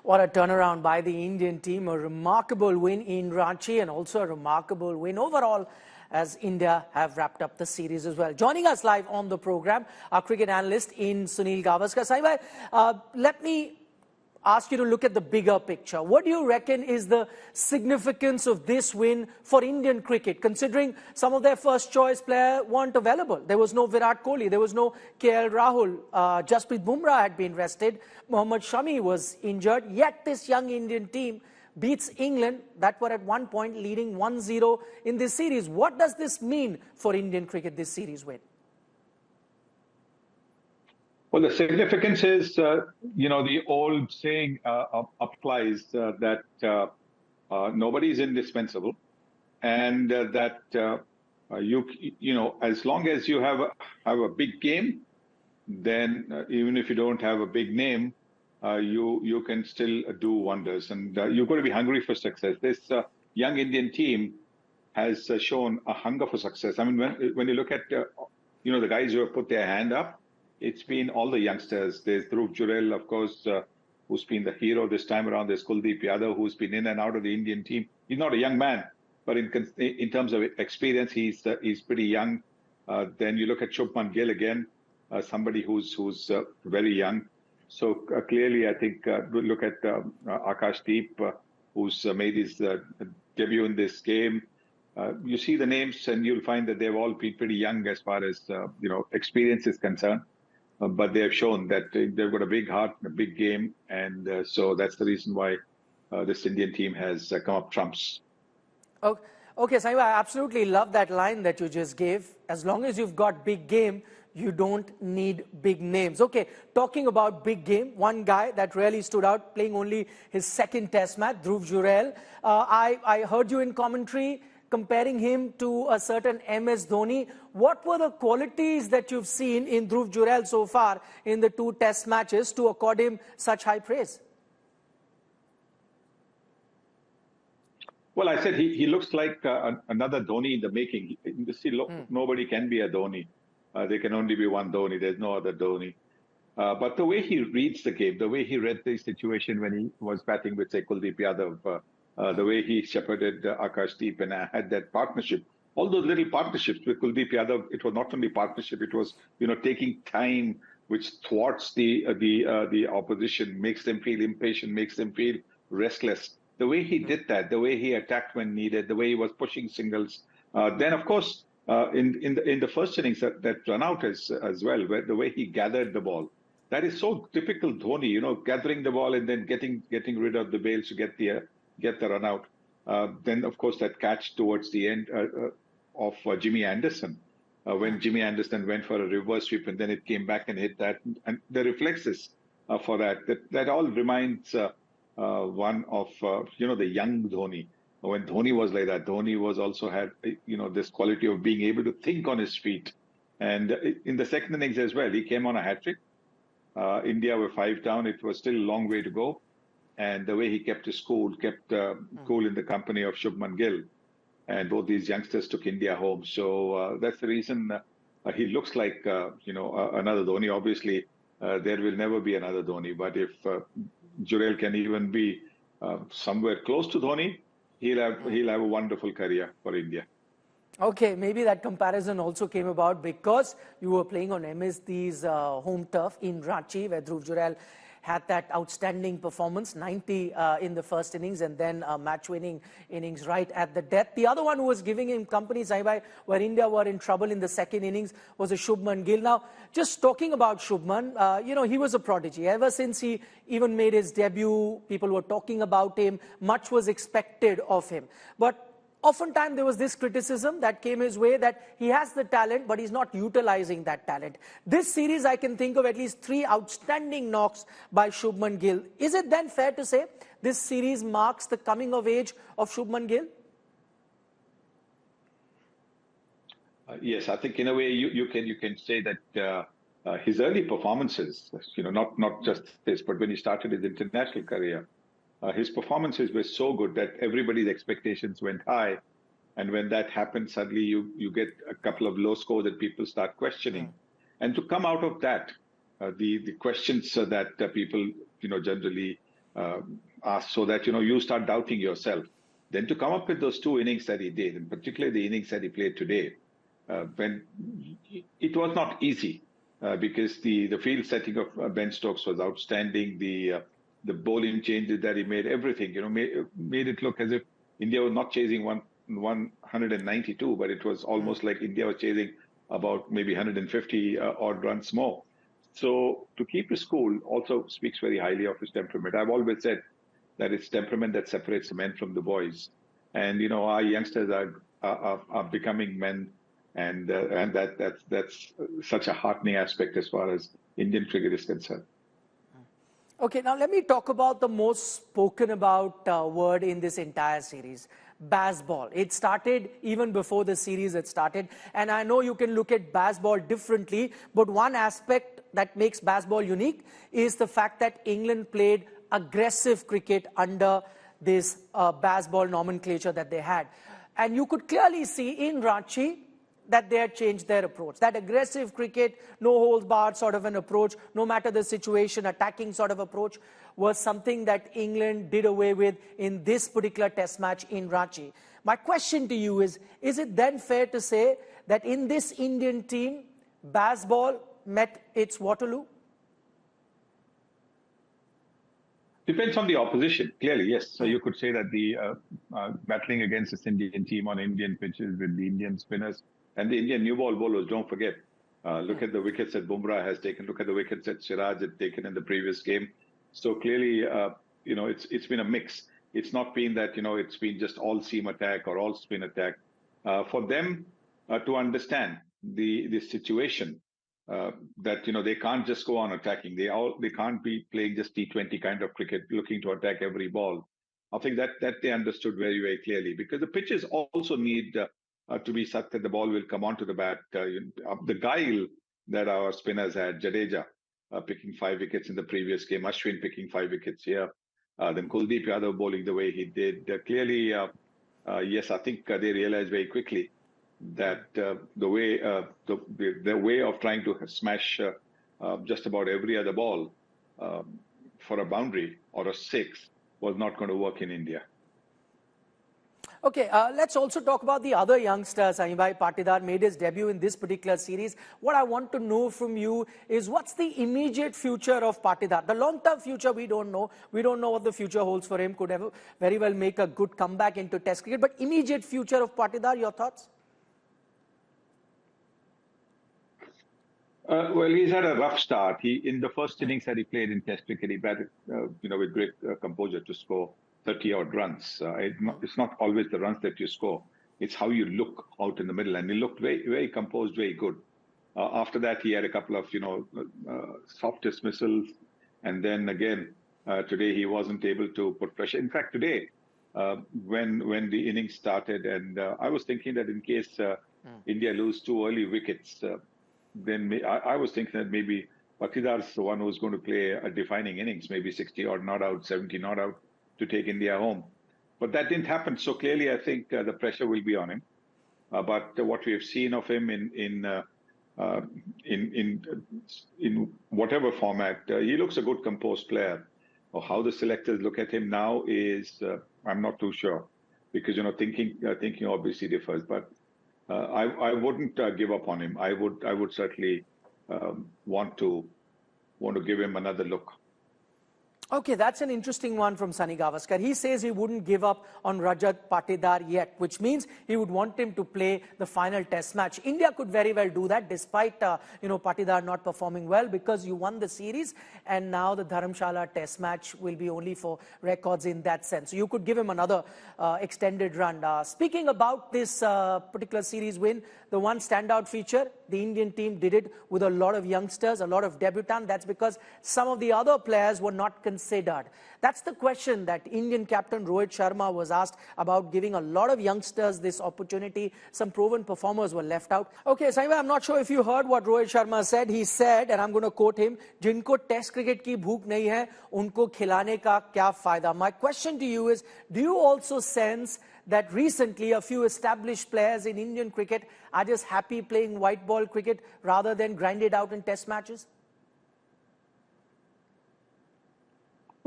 What a turnaround by the Indian team. A remarkable win in Ranchi and also a remarkable win overall as India have wrapped up the series as well. Joining us live on the program, our cricket analyst in Sunil Gavaskar. Saibhai, let me ask you to look at the bigger picture. What do you reckon is the significance of this win for Indian cricket, considering some of their first choice players weren't available? There was no Virat Kohli, there was no Rahul, Jasprit Bumrah had been rested, Mohammad Shami was injured, yet this young Indian team beats England that were at one point leading 1-0 in this series. What does this mean for Indian cricket, this series win? Well, the significance is, the old saying applies that nobody is indispensable, and that as long as you have a big game, then even if you don't have a big name, you can still do wonders, and you've got to be hungry for success. This young Indian team has shown a hunger for success. I mean, when you look at the guys who have put their hand up, it's been all the youngsters. There's Dhruv Jurel, of course, who's been the hero this time around. There's Kuldeep Yadav, who's been in and out of the Indian team. He's not a young man, but in terms of experience, he's pretty young. Then you look at Shubman Gill again, somebody who's very young. So clearly, I think look at Akashdeep, who's made his debut in this game. You see the names, and you'll find that they've all been pretty young as far as experience is concerned. But they have shown that they've got a big heart, a big game, and so that's the reason why this Indian team has come up trumps. Okay, Saibhai, I absolutely love that line that you just gave. As long as you've got big game, you don't need big names. Okay, talking about big game, one guy that really stood out, playing only his second test match, Dhruv Jurel. I heard you in commentary comparing him to a certain MS Dhoni. What were the qualities that you've seen in Dhruv Jurel so far in the 2 test matches to accord him such high praise? Well, I said he looks like another Dhoni in the making. Nobody can be a Dhoni. There can only be one Dhoni. There's no other Dhoni. But the way he reads the game, the way he read the situation when he was batting with, say, Kuldeep Yadav, the way he shepherded Akashdeep and had that partnership, all those little partnerships with Kuldeep Yadav, it was not only partnership, it was taking time, which thwarts the opposition, makes them feel impatient, makes them feel restless. The way he did that, the way he attacked when needed, the way he was pushing singles. Then, of course, in the first innings that run out as well, where the way he gathered the ball, that is so typical Dhoni, gathering the ball and then getting rid of the bails to get the run out. Then, of course, that catch towards the end of Jimmy Anderson, when Jimmy Anderson went for a reverse sweep and then it came back and hit that. And the reflexes for that all reminds one of, the young Dhoni. When Dhoni was like that, Dhoni was also had, this quality of being able to think on his feet. And in the second innings as well, he came on a hat-trick. India were 5 down. It was still a long way to go. And the way he kept his cool, cool in the company of Shubman Gill. And both these youngsters took India home. So that's the reason he looks like, another Dhoni. Obviously, there will never be another Dhoni. But if Jurel can even be somewhere close to Dhoni, he'll have a wonderful career for India. Okay, maybe that comparison also came about because you were playing on MSD's home turf in Ranchi, where Dhruv Jurel had that outstanding performance, 90 in the first innings and then a match-winning innings right at the death. The other one who was giving him company, Saibhai, where India were in trouble in the second innings was a Shubman Gill. Now, just talking about Shubman, he was a prodigy. Ever since he even made his debut, people were talking about him. Much was expected of him. But oftentimes there was this criticism that came his way that he has the talent, but he's not utilizing that talent. This series, I can think of at least 3 outstanding knocks by Shubman Gill. Is it then fair to say this series marks the coming of age of Shubman Gill? Yes, I think in a way you can say that his early performances, not just this, but when he started his international career, his performances were so good that everybody's expectations went high. And when that happens, suddenly you get a couple of low scores that people start questioning. And to come out of that, the questions that people, generally so that, you start doubting yourself. Then to come up with those two innings that he did, and particularly the innings that he played today, when it was not easy because the field setting of Ben Stokes was outstanding. The bowling changes that he made, everything, made it look as if India was not chasing 192, but it was almost like India was chasing about maybe 150 odd runs more. So to keep his cool also speaks very highly of his temperament. I've always said that it's temperament that separates the men from the boys. And, our youngsters are becoming men. And that's such a heartening aspect as far as Indian cricket is concerned. Okay, now let me talk about the most spoken about word in this entire series, baseball. It started even before the series had started, and I know you can look at baseball differently, but one aspect that makes baseball unique is the fact that England played aggressive cricket under this baseball nomenclature that they had. And you could clearly see in Ranchi that they had changed their approach. That aggressive cricket, no holds barred sort of an approach, no matter the situation, attacking sort of approach, was something that England did away with in this particular test match in Ranchi. My question to you is it then fair to say that in this Indian team, baseball met its Waterloo? Depends on the opposition, clearly, yes. So you could say that the battling against this Indian team on Indian pitches with the Indian spinners and the Indian new ball bowlers, don't forget. Look at the wickets that Bumrah has taken. Look at the wickets that Siraj had taken in the previous game. So clearly, it's been a mix. It's not been that, it's been just all seam attack or all spin attack. For them to understand the situation, that, they can't just go on attacking. They can't be playing just T20 kind of cricket, looking to attack every ball. I think that they understood very, very clearly, because the pitches also need to be such that the ball will come onto the bat. The guile that our spinners had, Jadeja picking 5 wickets in the previous game, Ashwin picking 5 wickets here, then Kuldeep Yadav bowling the way he did. Clearly, yes, I think they realized very quickly that the way of trying to smash just about every other ball for a boundary or a 6 was not going to work in India. Okay, let's also talk about the other youngsters. Shami Patidar made his debut in this particular series. What I want to know from you is what's the immediate future of Patidar? The long-term future, we don't know. We don't know what the future holds for him. Could have very well make a good comeback into Test cricket. But immediate future of Patidar, your thoughts? Well, he's had a rough start. In the first innings that he played in Test cricket, he batted, with great composure to score 30-odd runs. It's not always the runs that you score. It's how you look out in the middle. And he looked very, very composed, very good. After that, he had a couple of, soft dismissals. And then again, today he wasn't able to put pressure. In fact, today, when the innings started, and I was thinking that in case India lose 2 early wickets, then I was thinking that maybe Patidar's the one who's going to play a defining innings, maybe 60-odd not out, 70 not out, to take India home. But that didn't happen. So clearly, I think the pressure will be on him. But what we have seen of him in whatever format, he looks a good composed player. Or how the selectors look at him now is, I'm not too sure, because thinking obviously differs. But I wouldn't give up on him. I would certainly want to give him another look. Okay, that's an interesting one from Sunil Gavaskar. He says he wouldn't give up on Rajat Patidar yet, which means he would want him to play the final test match. India could very well do that, despite Patidar not performing well, because you won the series, and now the Dharamshala test match will be only for records in that sense. So you could give him another extended run. Speaking about this particular series win, the one standout feature, the Indian team did it with a lot of youngsters, a lot of debutants. That's because some of the other players were not considered. That's the question that Indian captain Rohit Sharma was asked about, giving a lot of youngsters this opportunity. Some proven performers were left out. Okay, Shami, I'm not sure if you heard what Rohit Sharma said. He said, and I'm going to quote him, "Jinko test cricket ki bhook nahi hai, unko khilane ka kya fayda?" My question to you is, do you also sense that recently a few established players in Indian cricket are just happy playing white ball cricket rather than grind it out in test matches?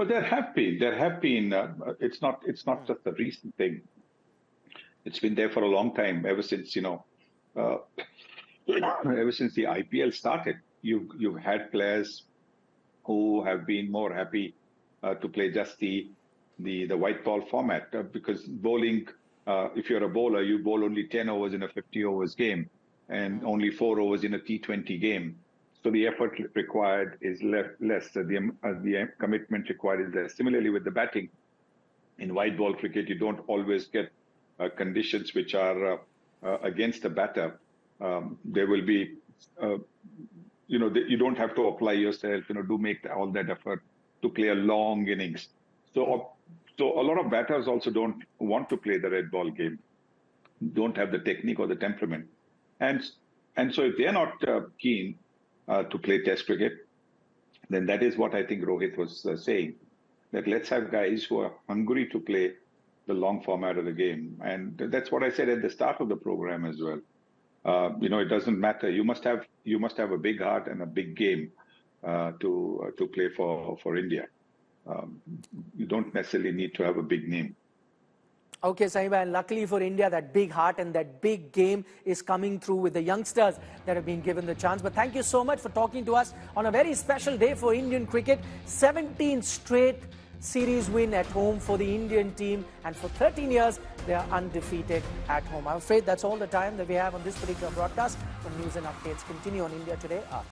Well, there have been. It's not just a recent thing. It's been there for a long time, ever since uh, ever since the IPL started. You've had players who have been more happy to play just the white ball format because bowling. If you're a bowler, you bowl only 10 overs in a 50 overs game, and only 4 overs in a T20 game. So the effort required is less. The commitment required is less. Similarly, with the batting, in white ball cricket, you don't always get conditions which are against the batter. There will be, you don't have to apply yourself. Do make all that effort to play a long innings. So a lot of batters also don't want to play the red ball game, don't have the technique or the temperament, and so if they're not keen to play Test cricket, then that is what I think Rohit was saying, that let's have guys who are hungry to play the long format of the game. And that's what I said at the start of the program as well. It doesn't matter. You must have a big heart and a big game to play for India. You don't necessarily need to have a big name. Okay, Shami, and luckily for India, that big heart and that big game is coming through with the youngsters that have been given the chance. But thank you so much for talking to us on a very special day for Indian cricket. 17 straight series win at home for the Indian team, and for 13 years they are undefeated at home. I'm afraid that's all the time that we have on this particular broadcast. The news and updates continue on India Today.